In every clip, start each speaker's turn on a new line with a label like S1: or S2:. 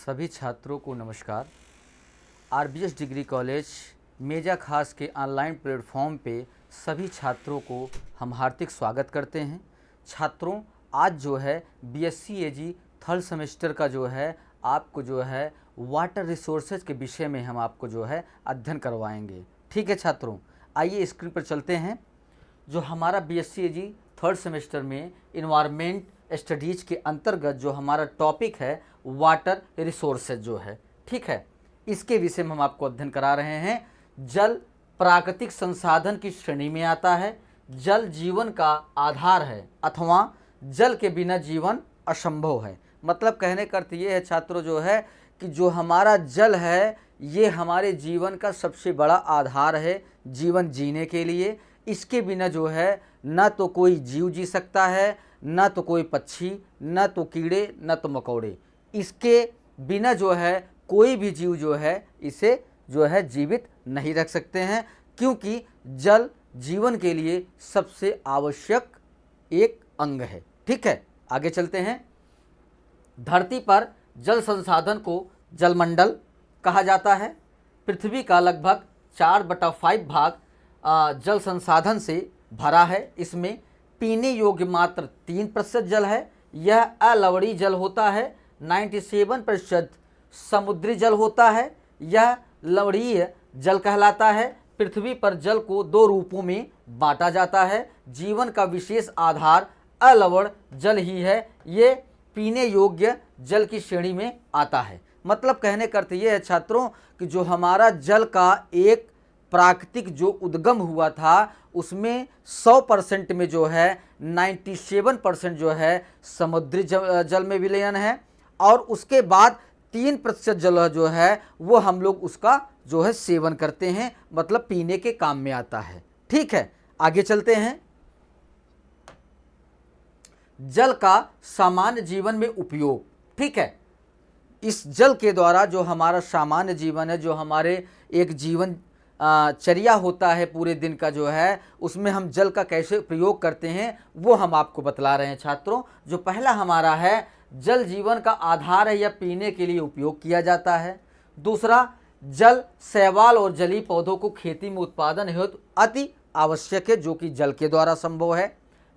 S1: सभी छात्रों को नमस्कार। आरबीएस डिग्री कॉलेज मेजा खास के ऑनलाइन प्लेटफॉर्म पे सभी छात्रों को हम हार्दिक स्वागत करते हैं। छात्रों, आज जो है बीएससी एजी थर्ड सेमेस्टर का जो है आपको जो है वाटर रिसोर्सेज के विषय में हम आपको जो है अध्ययन करवाएंगे। ठीक है छात्रों, आइए स्क्रीन पर चलते हैं। जो हमारा बीएससी एजी थर्ड सेमेस्टर में इन्वायरमेंट स्टडीज के अंतर्गत जो हमारा टॉपिक है वाटर रिसोर्सेज जो है, ठीक है, इसके विषय में हम आपको अध्ययन करा रहे हैं। जल प्राकृतिक संसाधन की श्रेणी में आता है। जल जीवन का आधार है अथवा जल के बिना जीवन असंभव है। मतलब कहने का अर्थ ये है छात्रों जो है कि जो हमारा जल है ये हमारे जीवन का सबसे बड़ा आधार है जीवन जीने के लिए। इसके बिना जो है न तो कोई जीव जी सकता है, न तो कोई पक्षी, न तो कीड़े, न तो मकोड़े। इसके बिना जो है कोई भी जीव जो है इसे जो है जीवित नहीं रख सकते हैं, क्योंकि जल जीवन के लिए सबसे आवश्यक एक अंग है। ठीक है, आगे चलते हैं। धरती पर जल संसाधन को जलमंडल कहा जाता है। पृथ्वी का लगभग 4/5 भाग जल संसाधन से भरा है। इसमें पीने योग्य मात्र 3% जल है। यह अलवणीय जल होता है। 97% समुद्री जल होता है। यह लवणीय जल कहलाता है। पृथ्वी पर जल को 2 रूपों में बांटा जाता है। जीवन का विशेष आधार अलवण जल ही है। ये पीने योग्य जल की श्रेणी में आता है। मतलब कहने का अर्थ ये है छात्रों कि जो हमारा जल का एक प्राकृतिक जो उद्गम हुआ था उसमें 100% में जो है 97% जो है समुद्री जल में विलयन है, और उसके बाद 3% जल जो है वो हम लोग उसका जो है सेवन करते हैं, मतलब पीने के काम में आता है। ठीक है, आगे चलते हैं। जल का सामान्य जीवन में उपयोग। ठीक है, इस जल के द्वारा जो हमारा सामान्य जीवन है, जो हमारे एक जीवन चर्या होता है पूरे दिन का जो है, उसमें हम जल का कैसे प्रयोग करते हैं वो हम आपको बतला रहे हैं छात्रों। जो पहला हमारा है, जल जीवन का आधार है, यह पीने के लिए उपयोग किया जाता है। दूसरा, जल शैवाल और जलीय पौधों को खेती में उत्पादन हेतु अति आवश्यक है, जो कि जल के द्वारा संभव है।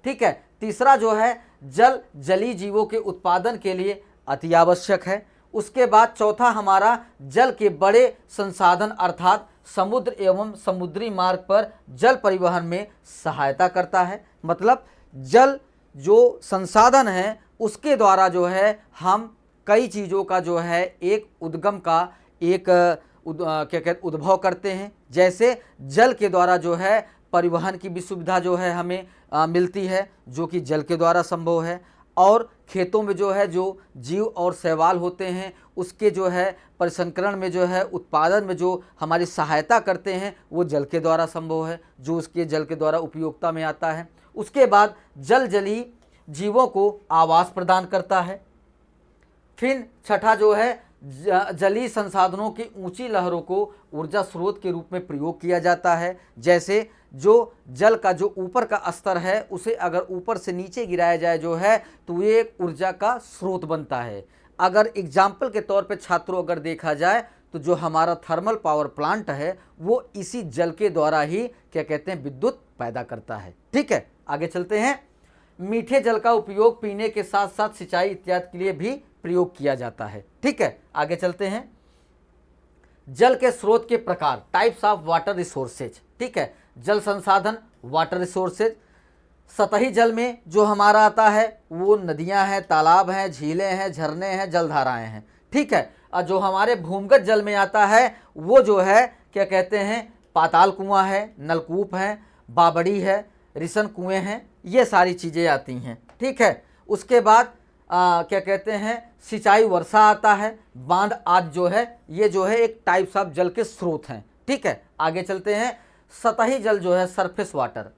S1: ठीक है, तीसरा जो है, जल जलीय जीवों के उत्पादन के लिए अति आवश्यक है। उसके बाद चौथा हमारा, जल के बड़े संसाधन अर्थात समुद्र एवं समुद्री मार्ग पर जल परिवहन में सहायता करता है। मतलब जल जो संसाधन है उसके द्वारा जो है हम कई चीज़ों का जो है एक उद्गम का एक क्या कहते उद्भव करते हैं। जैसे जल के द्वारा जो है परिवहन की भी सुविधा जो है हमें मिलती है, जो कि जल के द्वारा संभव है। और खेतों में जो है जो जीव और शैवाल होते हैं उसके जो है परिसंकरण में जो है उत्पादन में जो हमारी सहायता करते हैं वो जल के द्वारा संभव है, जो उसके जल के द्वारा उपयोगिता में आता है। उसके बाद जल जलीय जीवों को आवास प्रदान करता है। फिर छठा जो है, जलीय संसाधनों की ऊंची लहरों को ऊर्जा स्रोत के रूप में प्रयोग किया जाता है। जैसे जो जल का जो ऊपर का स्तर है उसे अगर ऊपर से नीचे गिराया जाए जो है तो ये एक ऊर्जा का स्रोत बनता है। अगर एग्जाम्पल के तौर पे छात्रों अगर देखा जाए तो जो हमारा थर्मल पावर प्लांट है वो इसी जल के द्वारा ही क्या कहते हैं विद्युत पैदा करता है। ठीक है, आगे चलते हैं। मीठे जल का उपयोग पीने के साथ साथ सिंचाई इत्यादि के लिए भी प्रयोग किया जाता है। ठीक है, आगे चलते हैं। जल के स्रोत के प्रकार, टाइप्स ऑफ वाटर रिसोर्सेज। ठीक है, जल संसाधन वाटर रिसोर्सेज। सतही जल में जो हमारा आता है वो नदियां हैं, तालाब हैं, झीलें हैं, झरने हैं, जलधाराएं हैं। ठीक है, और जो हमारे भूमिगत जल में आता है वो जो है क्या कहते हैं पाताल कुआं है, नलकूप हैं, बावड़ी है, रिसन कुएं हैं, ये सारी चीज़ें आती हैं। ठीक है, उसके बाद क्या कहते हैं सिंचाई वर्षा आता है, बांध आदि जो है ये जो है एक टाइप्स ऑफ जल के स्रोत हैं। ठीक है, आगे चलते हैं। सतही जल जो है सरफेस वाटर।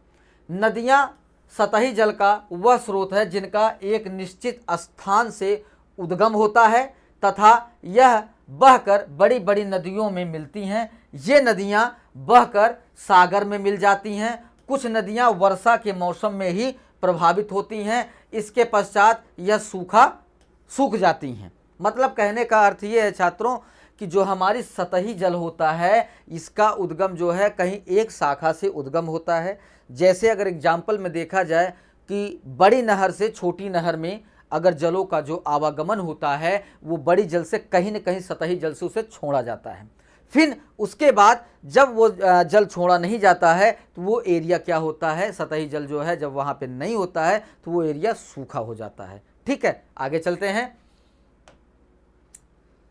S1: नदियां सतही जल का वह स्रोत है जिनका एक निश्चित स्थान से उद्गम होता है तथा यह बहकर बड़ी बड़ी नदियों में मिलती हैं। ये नदियां बहकर सागर में मिल जाती हैं। कुछ नदियां वर्षा के मौसम में ही प्रभावित होती हैं, इसके पश्चात यह सूख जाती हैं। मतलब कहने का अर्थ ये है छात्रों कि जो हमारी सतही जल होता है इसका उद्गम जो है कहीं एक शाखा से उद्गम होता है। जैसे अगर एग्जाम्पल में देखा जाए कि बड़ी नहर से छोटी नहर में अगर जलों का जो आवागमन होता है वो बड़ी जल से कहीं न कहीं सतही जल से उसे छोड़ा जाता है। फिर उसके बाद जब वो जल छोड़ा नहीं जाता है तो वो एरिया क्या होता है, सतही जल जो है जब वहाँ पे नहीं होता है तो वो एरिया सूखा हो जाता है। ठीक है, आगे चलते हैं।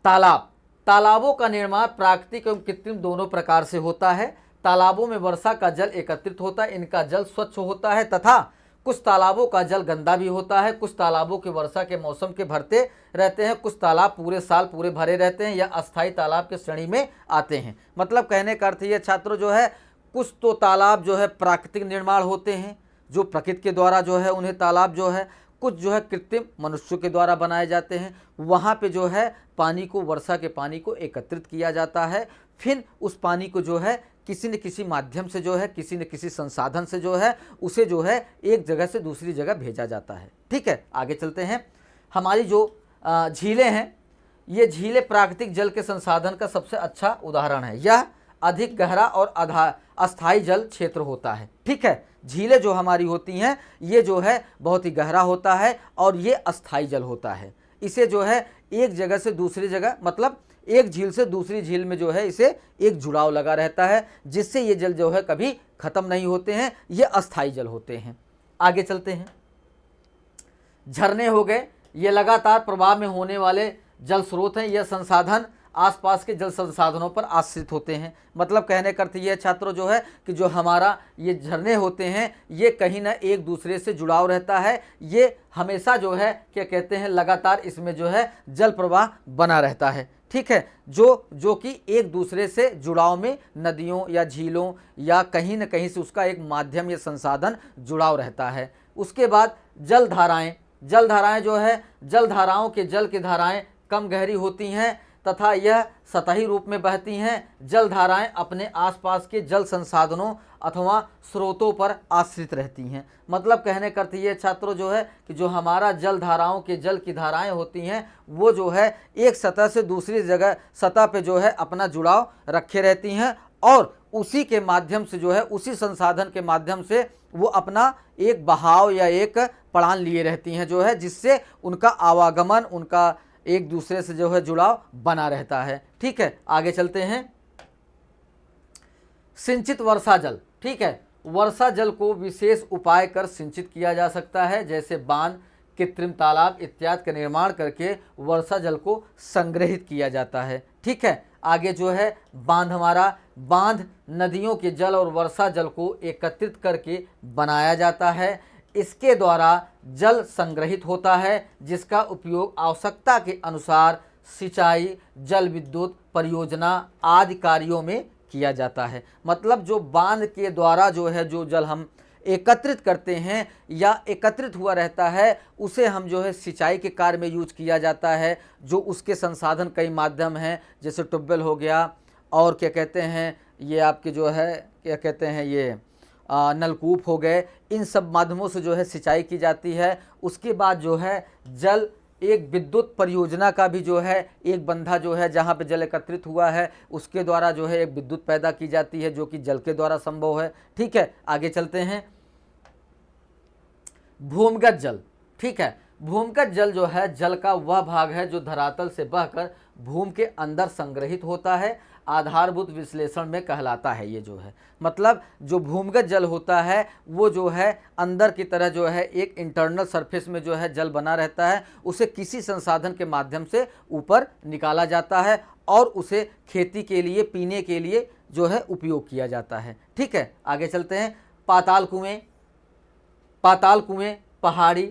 S1: तालाब। तालाबों का निर्माण प्राकृतिक एवं कृत्रिम दोनों प्रकार से होता है। तालाबों में वर्षा का जल एकत्रित होता है, इनका जल स्वच्छ होता है तथा कुछ तालाबों का जल गंदा भी होता है। कुछ तालाबों के वर्षा के मौसम के भरते रहते हैं, कुछ तालाब पूरे साल पूरे भरे रहते हैं या अस्थायी तालाब के श्रेणी में आते हैं। मतलब कहने का अर्थ ये छात्रों जो है कुछ तो तालाब जो है प्राकृतिक निर्माण होते हैं, जो प्रकृति के द्वारा जो है उन्हें तालाब जो है, कुछ जो है कृत्रिम मनुष्यों के द्वारा बनाए जाते हैं। वहाँ पे जो है पानी को, वर्षा के पानी को एकत्रित किया जाता है, फिर उस पानी को जो है किसी न किसी माध्यम से जो है, किसी न किसी संसाधन से जो है उसे जो है एक जगह से दूसरी जगह भेजा जाता है। ठीक है, आगे चलते हैं। हमारी जो झीलें हैं, ये झीलें प्राकृतिक जल के संसाधन का सबसे अच्छा उदाहरण है। यह अधिक गहरा और अस्थायी जल क्षेत्र होता है। ठीक है, झीलें जो हमारी होती हैं ये जो है बहुत ही गहरा होता है और ये अस्थायी जल होता है। इसे जो है एक जगह से दूसरी जगह, मतलब एक झील से दूसरी झील में जो है इसे एक जुड़ाव लगा रहता है, जिससे ये जल जो है कभी खत्म नहीं होते हैं, ये अस्थायी जल होते हैं। आगे चलते हैं। झरने हो गए, ये लगातार प्रवाह में होने वाले जल स्रोत हैं। यह संसाधन आसपास के जल संसाधनों पर आश्रित होते हैं। मतलब कहने का अर्थ ये छात्रों जो है कि जो हमारा ये झरने होते हैं ये कहीं ना एक दूसरे से जुड़ाव रहता है, ये हमेशा जो है क्या कहते हैं लगातार इसमें जो है जल प्रवाह बना रहता है। ठीक है, जो कि एक दूसरे से जुड़ाव में नदियों या झीलों या कहीं न कहीं से उसका एक माध्यम या संसाधन जुड़ाव रहता है। उसके बाद जलधाराएं। जलधाराएं जो है, जलधाराओं के जल की धाराएं कम गहरी होती हैं तथा यह सतही रूप में बहती हैं। जलधाराएं अपने आसपास के जल संसाधनों अथवा स्रोतों पर आश्रित रहती हैं। मतलब कहने का अर्थ ये छात्रों जो है कि जो हमारा जलधाराओं के जल की धाराएं होती हैं वो जो है एक सतह से दूसरी जगह सतह पे जो है अपना जुड़ाव रखे रहती हैं और उसी के माध्यम से जो है उसी संसाधन के माध्यम से वो अपना एक बहाव या एक पड़ान लिए रहती हैं जो है, जिससे उनका आवागमन, उनका एक दूसरे से जो है जुड़ाव बना रहता है। ठीक है, आगे चलते हैं। सिंचित वर्षा जल। ठीक है, वर्षा जल को विशेष उपाय कर सिंचित किया जा सकता है, जैसे बांध, कृत्रिम तालाब इत्यादि का निर्माण करके वर्षा जल को संग्रहित किया जाता है। ठीक है, आगे जो है बांध। हमारा बांध नदियों के जल और वर्षा जल को एकत्रित करके बनाया जाता है। इसके द्वारा जल संग्रहित होता है, जिसका उपयोग आवश्यकता के अनुसार सिंचाई, जल विद्युत परियोजना आदि कार्यों में किया जाता है। मतलब जो बांध के द्वारा जो है जो जल हम एकत्रित करते हैं या एकत्रित हुआ रहता है उसे हम जो है सिंचाई के कार्य में यूज किया जाता है। जो उसके संसाधन कई माध्यम हैं, जैसे ट्यूबवेल हो गया और क्या कहते हैं ये आपके जो है क्या कहते हैं ये नलकूप हो गए, इन सब माध्यमों से जो है सिंचाई की जाती है। उसके बाद जो है जल एक विद्युत परियोजना का भी जो है एक बंधा जो है जहाँ पे जल एकत्रित हुआ है उसके द्वारा जो है एक विद्युत पैदा की जाती है, जो कि जल के द्वारा संभव है। ठीक है, आगे चलते हैं। भूमिगत जल। ठीक है, भूमिगत जल जो है जल का वह भाग है जो धरातल से बहकर भूमि के अंदर संग्रहित होता है, आधारभूत विश्लेषण में कहलाता है। ये जो है मतलब जो भूमिगत जल होता है वो जो है अंदर की तरह जो है एक इंटरनल सरफेस में जो है जल बना रहता है, उसे किसी संसाधन के माध्यम से ऊपर निकाला जाता है और उसे खेती के लिए, पीने के लिए जो है उपयोग किया जाता है। ठीक है, आगे चलते हैं। पाताल कुएँ। पाताल कुएँ पहाड़ी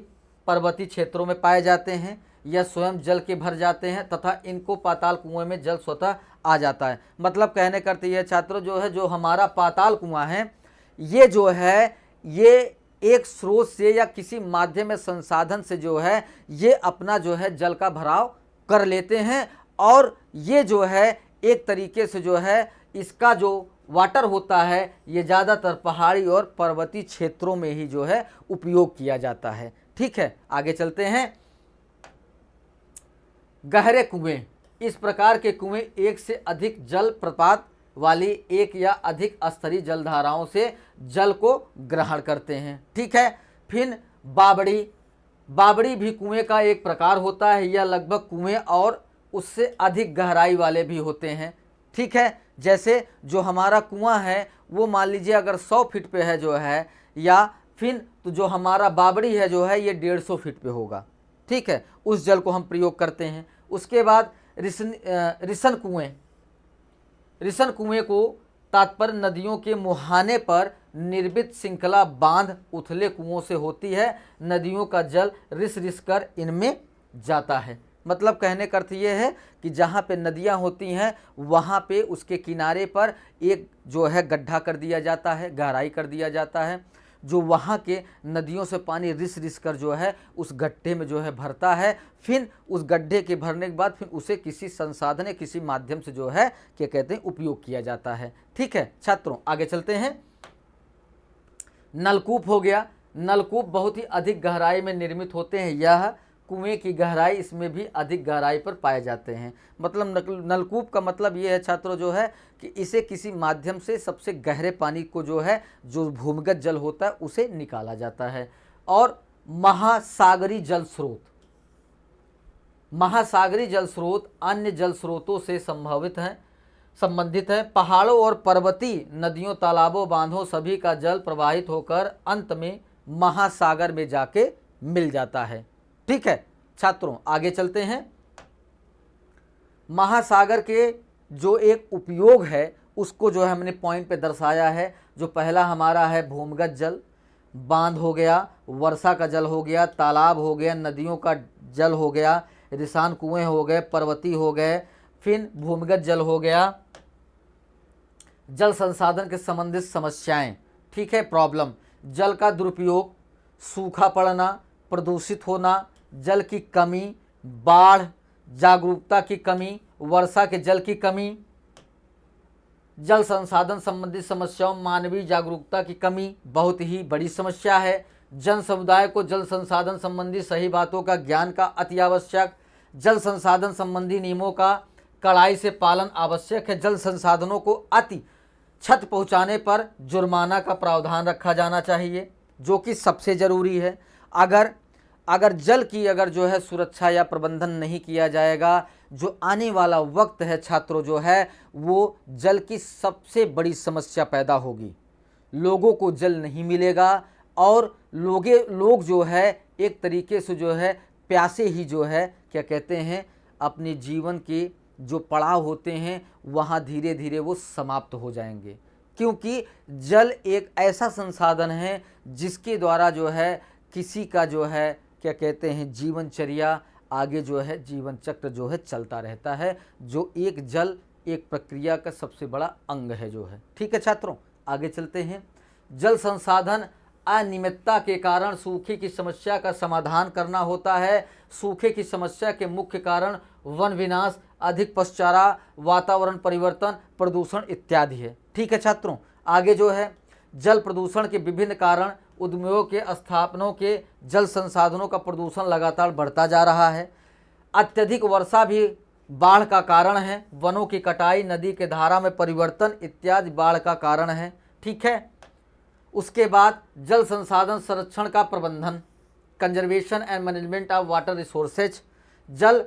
S1: पर्वतीय क्षेत्रों में पाए जाते हैं। यह स्वयं जल के भर जाते हैं तथा इनको पाताल कुएं में जल स्वतः आ जाता है। मतलब कहने करते ये छात्रों जो है जो हमारा पाताल कुआं है ये जो है ये एक स्रोत से या किसी माध्यम में संसाधन से जो है ये अपना जो है जल का भराव कर लेते हैं और ये जो है एक तरीके से जो है इसका जो वाटर होता है ये ज़्यादातर पहाड़ी और पर्वतीय क्षेत्रों में ही जो है उपयोग किया जाता है। ठीक है, आगे चलते हैं। गहरे कुएं, इस प्रकार के कुएं एक से अधिक जल प्रपात वाली एक या अधिक स्तरीय जलधाराओं से जल को ग्रहण करते हैं। ठीक है। फिर बावड़ी, बावड़ी भी कुएं का एक प्रकार होता है। यह लगभग कुएं और उससे अधिक गहराई वाले भी होते हैं। ठीक है। जैसे जो हमारा कुआं है वो मान लीजिए अगर 100 फीट पे है जो है, या फिर तो जो हमारा बावड़ी है जो है ये 150 फीट पे होगा। ठीक है। उस जल को हम प्रयोग करते हैं। उसके बाद रिसन कुएं, रिसन कुएं को तात्पर्य नदियों के मुहाने पर निर्मित श्रृंखला बांध उथले कुओं से होती है। नदियों का जल रिस रिस कर इनमें जाता है। मतलब कहने का अर्थ ये है कि जहाँ पे नदियाँ होती हैं वहाँ पे उसके किनारे पर एक जो है गड्ढा कर दिया जाता है, गहराई कर दिया जाता है, जो वहाँ के नदियों से पानी रिस रिस कर जो है उस गड्ढे में जो है भरता है। फिर उस गड्ढे के भरने के बाद फिर उसे किसी संसाधन या किसी माध्यम से जो है क्या कहते हैं उपयोग किया जाता है। ठीक है छात्रों, आगे चलते हैं। नलकूप हो गया। नलकूप बहुत ही अधिक गहराई में निर्मित होते हैं। यह कुएं की गहराई इसमें भी अधिक गहराई पर पाए जाते हैं। मतलब नलकूप का मतलब ये है छात्रों जो है कि इसे किसी माध्यम से सबसे गहरे पानी को जो है जो भूमिगत जल होता है उसे निकाला जाता है। और महासागरी जल स्रोत, महासागरी जल स्रोत अन्य जल स्रोतों से संबंधित है। पहाड़ों और पर्वतीय नदियों, तालाबों, बांधों सभी का जल प्रवाहित होकर अंत में महासागर में जाके मिल जाता है। ठीक है छात्रों, आगे चलते हैं। महासागर के जो एक उपयोग है उसको जो है हमने पॉइंट पे दर्शाया है। जो पहला हमारा है भूमिगत जल, बांध हो गया, वर्षा का जल हो गया, तालाब हो गया, नदियों का जल हो गया, रिसान कुएं हो गए, पर्वतीय हो गए, फिर भूमिगत जल हो गया। जल संसाधन के संबंधित समस्याएं, ठीक है, प्रॉब्लम, जल का दुरुपयोग, सूखा पड़ना, प्रदूषित होना, जल की कमी, बाढ़, जागरूकता की कमी, वर्षा के जल की कमी, जल संसाधन संबंधी समस्याओं, मानवीय जागरूकता की कमी बहुत ही बड़ी समस्या है। जन समुदाय को जल संसाधन संबंधी सही बातों का ज्ञान का अति आवश्यक, जल संसाधन संबंधी नियमों का कड़ाई से पालन आवश्यक है। जल संसाधनों को अति क्षति पहुंचाने पर जुर्माना का प्रावधान रखा जाना चाहिए, जो कि सबसे ज़रूरी है। अगर जल की अगर जो है सुरक्षा या प्रबंधन नहीं किया जाएगा, जो आने वाला वक्त है छात्रों जो है वो जल की सबसे बड़ी समस्या पैदा होगी। लोगों को जल नहीं मिलेगा और लोग जो है एक तरीके से जो है प्यासे ही जो है क्या कहते हैं अपने जीवन के जो पड़ाव होते हैं वहाँ धीरे धीरे वो समाप्त हो जाएंगे, क्योंकि जल एक ऐसा संसाधन है जिसके द्वारा जो है किसी का जो है क्या कहते हैं जीवनचर्या आगे जो है जीवन चक्र जो है चलता रहता है, जो एक जल एक प्रक्रिया का सबसे बड़ा अंग है जो है। ठीक है छात्रों, आगे चलते हैं। जल संसाधन अनियमितता के कारण सूखे की समस्या का समाधान करना होता है। सूखे की समस्या के मुख्य कारण वन विनाश, अधिक पशुचारा, वातावरण परिवर्तन, प्रदूषण इत्यादि है। ठीक है छात्रों, आगे जो है जल प्रदूषण के विभिन्न कारण, उद्योगों के स्थापनों के जल संसाधनों का प्रदूषण लगातार बढ़ता जा रहा है। अत्यधिक वर्षा भी बाढ़ का कारण है। वनों की कटाई, नदी के धारा में परिवर्तन इत्यादि बाढ़ का कारण है। ठीक है, उसके बाद जल संसाधन संरक्षण का प्रबंधन, conservation and management of water resources. जल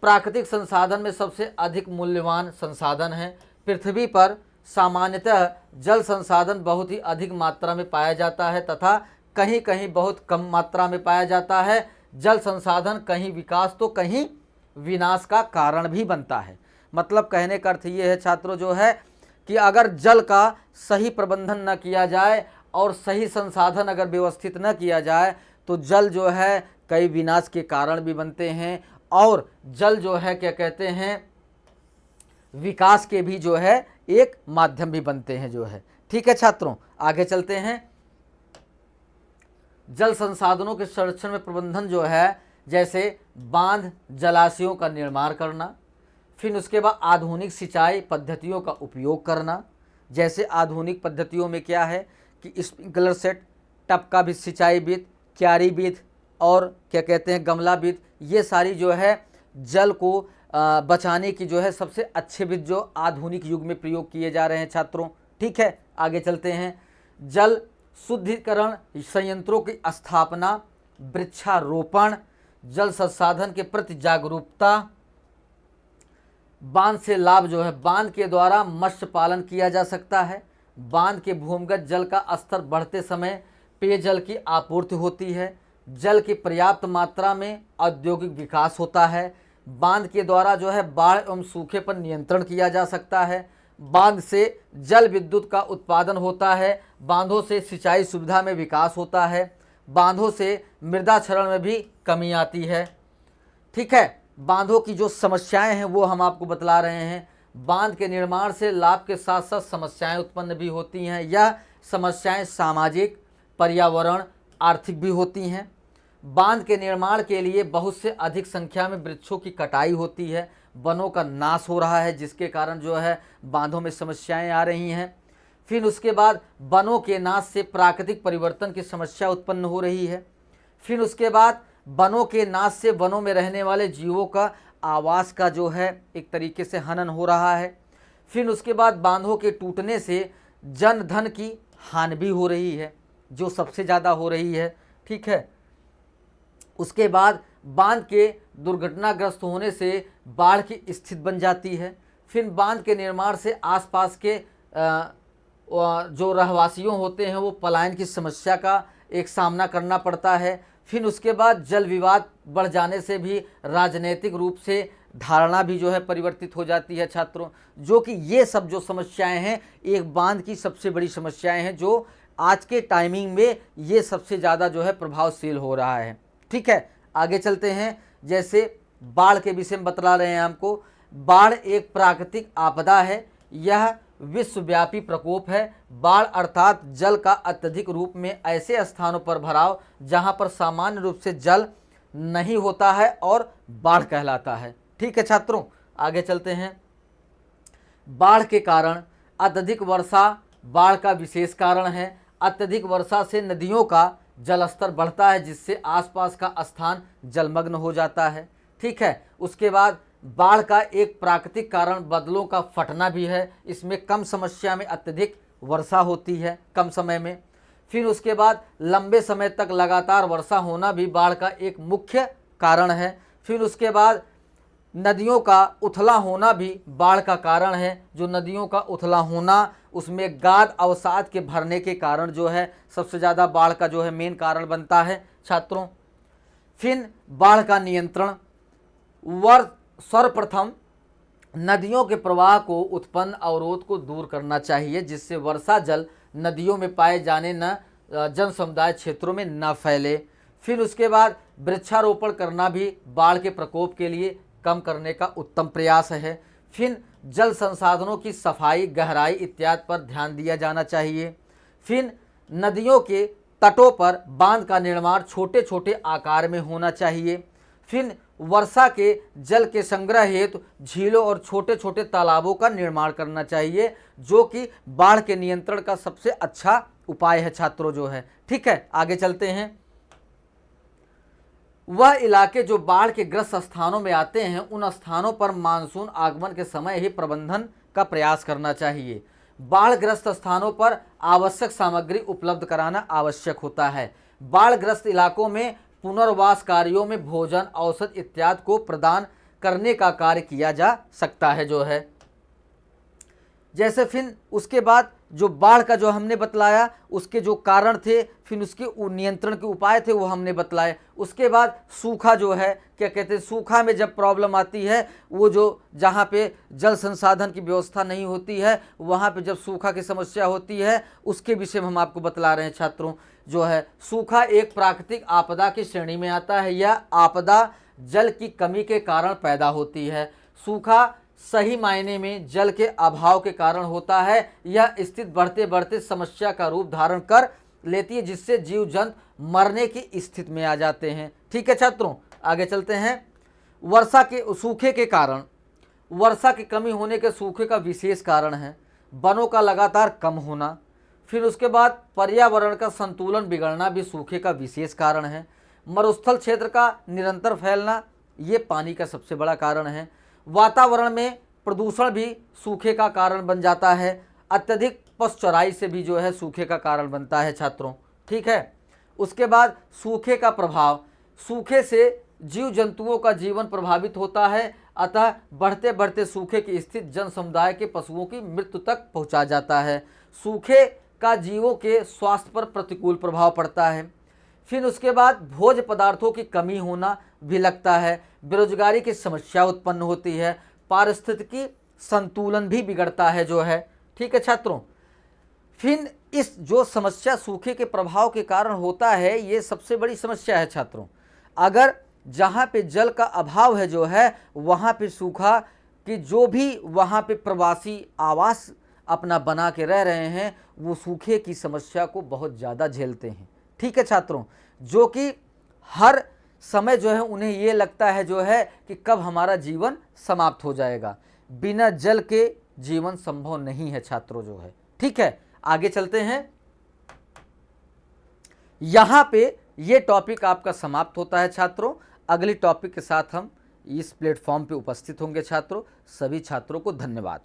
S1: प्राकृतिक संसाधन में सबसे अधिक मूल्यवान संसाधन है। पृथ्वी पर सामान्यतः जल संसाधन बहुत ही अधिक मात्रा में पाया जाता है तथा कहीं कहीं बहुत कम मात्रा में पाया जाता है। जल संसाधन कहीं विकास तो कहीं विनाश का कारण भी बनता है। मतलब कहने का अर्थ ये है छात्रों जो है कि अगर जल का सही प्रबंधन न किया जाए और सही संसाधन अगर व्यवस्थित न किया जाए तो जल जो है कई विनाश के कारण भी बनते हैं और जल जो है क्या कहते हैं विकास के भी जो है एक माध्यम भी बनते हैं जो है। ठीक है छात्रों, आगे चलते हैं। जल संसाधनों के संरक्षण में प्रबंधन जो है जैसे बांध, जलाशयों का निर्माण करना, फिर उसके बाद आधुनिक सिंचाई पद्धतियों का उपयोग करना। जैसे आधुनिक पद्धतियों में क्या है कि स्प्रिंकलर सेट, टपका भी सिंचाई विधि, क्यारी विधि और क्या कहते हैं गमला विधि, ये सारी जो है जल को बचाने की जो है सबसे अच्छे विधि जो आधुनिक युग में प्रयोग किए जा रहे हैं छात्रों। ठीक है, आगे चलते हैं। जल शुद्धिकरण संयंत्रों की स्थापना, वृक्षारोपण, जल संसाधन के प्रति जागरूकता, बांध से लाभ जो है, बांध के द्वारा मत्स्य पालन किया जा सकता है। बांध के भूमिगत जल का स्तर बढ़ते समय पेयजल की आपूर्ति होती है। जल की पर्याप्त मात्रा में औद्योगिक विकास होता है। बांध के द्वारा जो है बाढ़ एवं सूखे पर नियंत्रण किया जा सकता है। बांध से जल विद्युत का उत्पादन होता है। बांधों से सिंचाई सुविधा में विकास होता है। बांधों से मृदा क्षरण में भी कमी आती है। ठीक है, बांधों की जो समस्याएं हैं वो हम आपको बतला रहे हैं। बांध के निर्माण से लाभ के साथ साथ समस्याएं उत्पन्न भी होती हैं। यह समस्याएं सामाजिक, पर्यावरण, आर्थिक भी होती हैं। बांध के निर्माण के लिए बहुत से अधिक संख्या में वृक्षों की कटाई होती है, वनों का नाश हो रहा है, जिसके कारण जो है बांधों में समस्याएं आ रही हैं। फिर उसके बाद वनों के नाश से प्राकृतिक परिवर्तन की समस्या उत्पन्न हो रही है। फिर उसके बाद वनों के नाश से वनों में रहने वाले जीवों का आवास का जो है एक तरीके से हनन हो रहा है। फिर उसके बाद बांधों के टूटने से जन धन की हानि भी हो रही है, जो सबसे ज़्यादा हो रही है। ठीक है, उसके बाद बांध के दुर्घटनाग्रस्त होने से बाढ़ की स्थिति बन जाती है। फिर बांध के निर्माण से आसपास के जो रहवासियों होते हैं वो पलायन की समस्या का एक सामना करना पड़ता है। फिर उसके बाद जल विवाद बढ़ जाने से भी राजनीतिक रूप से धारणा भी जो है परिवर्तित हो जाती है छात्रों, जो कि ये सब जो समस्याएं हैं एक बांध की सबसे बड़ी समस्याएं हैं, जो आज के टाइमिंग में ये सबसे ज़्यादा जो है प्रभावशील हो रहा है। ठीक है, आगे चलते हैं। जैसे बाढ़ के विषय में बतला रहे हैं हमको। बाढ़ एक प्राकृतिक आपदा है, यह विश्वव्यापी प्रकोप है। बाढ़ अर्थात जल का अत्यधिक रूप में ऐसे स्थानों पर भराव जहां पर सामान्य रूप से जल नहीं होता है और बाढ़ कहलाता है। ठीक है छात्रों, आगे चलते हैं। बाढ़ के कारण अत्यधिक वर्षा बाढ़ का विशेष कारण है। अत्यधिक वर्षा से नदियों का जलस्तर बढ़ता है, जिससे आसपास का स्थान जलमग्न हो जाता है। ठीक है, उसके बाद बाढ़ का एक प्राकृतिक कारण बादलों का फटना भी है। इसमें कम समस्या में अत्यधिक वर्षा होती है कम समय में। फिर उसके बाद लंबे समय तक लगातार वर्षा होना भी बाढ़ का एक मुख्य कारण है। फिर उसके बाद नदियों का उथला होना भी बाढ़ का कारण है। जो नदियों का उथला होना, उसमें गाद अवसाद के भरने के कारण जो है सबसे ज़्यादा बाढ़ का जो है मेन कारण बनता है छात्रों। फिर बाढ़ का नियंत्रण, सर्वप्रथम नदियों के प्रवाह को उत्पन्न अवरोध को दूर करना चाहिए, जिससे वर्षा जल नदियों में पाए जाने न जन समुदाय क्षेत्रों में न फैले। फिर उसके बाद वृक्षारोपण करना भी बाढ़ के प्रकोप के लिए कम करने का उत्तम प्रयास है। फिर जल संसाधनों की सफाई, गहराई इत्यादि पर ध्यान दिया जाना चाहिए। फिर नदियों के तटों पर बांध का निर्माण छोटे छोटे आकार में होना चाहिए। फिर वर्षा के जल के संग्रह हेतु झीलों और छोटे छोटे तालाबों का निर्माण करना चाहिए, जो कि बाढ़ के नियंत्रण का सबसे अच्छा उपाय है छात्रों जो है। ठीक है, आगे चलते हैं। वह इलाके जो बाढ़ के ग्रस्त स्थानों में आते हैं, उन स्थानों पर मानसून आगमन के समय ही प्रबंधन का प्रयास करना चाहिए। बाढ़ ग्रस्त स्थानों पर आवश्यक सामग्री उपलब्ध कराना आवश्यक होता है। बाढ़ ग्रस्त इलाकों में पुनर्वास कार्यों में भोजन, औषध इत्यादि को प्रदान करने का कार्य किया जा सकता है जो है। जैसे फिर उसके बाद जो बाढ़ का जो हमने बतलाया, उसके जो कारण थे, फिर उसके नियंत्रण के उपाय थे वो हमने बतलाए। उसके बाद सूखा जो है, क्या कहते हैं, सूखा में जब प्रॉब्लम आती है, वो जो जहाँ पे जल संसाधन की व्यवस्था नहीं होती है, वहाँ पे जब सूखा की समस्या होती है, उसके विषय में हम आपको बतला रहे हैं छात्रों जो है। सूखा एक प्राकृतिक आपदा की श्रेणी में आता है। यह आपदा जल की कमी के कारण पैदा होती है। सूखा सही मायने में जल के अभाव के कारण होता है। यह स्थिति बढ़ते बढ़ते समस्या का रूप धारण कर लेती है, जिससे जीव जंतु मरने की स्थिति में आ जाते हैं। ठीक है छात्रों, आगे चलते हैं। वर्षा के सूखे के कारण, वर्षा की कमी होने के सूखे का विशेष कारण है वनों का लगातार कम होना। फिर उसके बाद पर्यावरण का संतुलन बिगड़ना भी सूखे का विशेष कारण है। मरुस्थल क्षेत्र का निरंतर फैलना ये पानी का सबसे बड़ा कारण है। वातावरण में प्रदूषण भी सूखे का कारण बन जाता है। अत्यधिक पशु चराई से भी जो है सूखे का कारण बनता है छात्रों, ठीक है। उसके बाद सूखे का प्रभाव, सूखे से जीव जंतुओं का जीवन प्रभावित होता है, अतः बढ़ते बढ़ते सूखे की स्थिति जन समुदाय के पशुओं की मृत्यु तक पहुंचा जाता है। सूखे का जीवों के स्वास्थ्य पर प्रतिकूल प्रभाव पड़ता है। फिर उसके बाद भोज्य पदार्थों की कमी होना भी लगता है, बेरोजगारी की समस्या उत्पन्न होती है, पारिस्थितिकी संतुलन भी बिगड़ता है जो है, ठीक है छात्रों। फिर इस जो समस्या सूखे के प्रभाव के कारण होता है, ये सबसे बड़ी समस्या है छात्रों। अगर जहाँ पे जल का अभाव है जो है, वहाँ पे सूखा कि जो भी वहाँ पे प्रवासी आवास अपना बना के रह रहे हैं, वो सूखे की समस्या को बहुत ज़्यादा झेलते हैं, ठीक है छात्रों। जो कि हर समय जो है उन्हें ये लगता है जो है कि कब हमारा जीवन समाप्त हो जाएगा। बिना जल के जीवन संभव नहीं है छात्रों जो है, ठीक है। आगे चलते हैं। यहाँ पे ये टॉपिक आपका समाप्त होता है छात्रों। अगली टॉपिक के साथ हम इस प्लेटफॉर्म पे उपस्थित होंगे छात्रों। सभी छात्रों को धन्यवाद।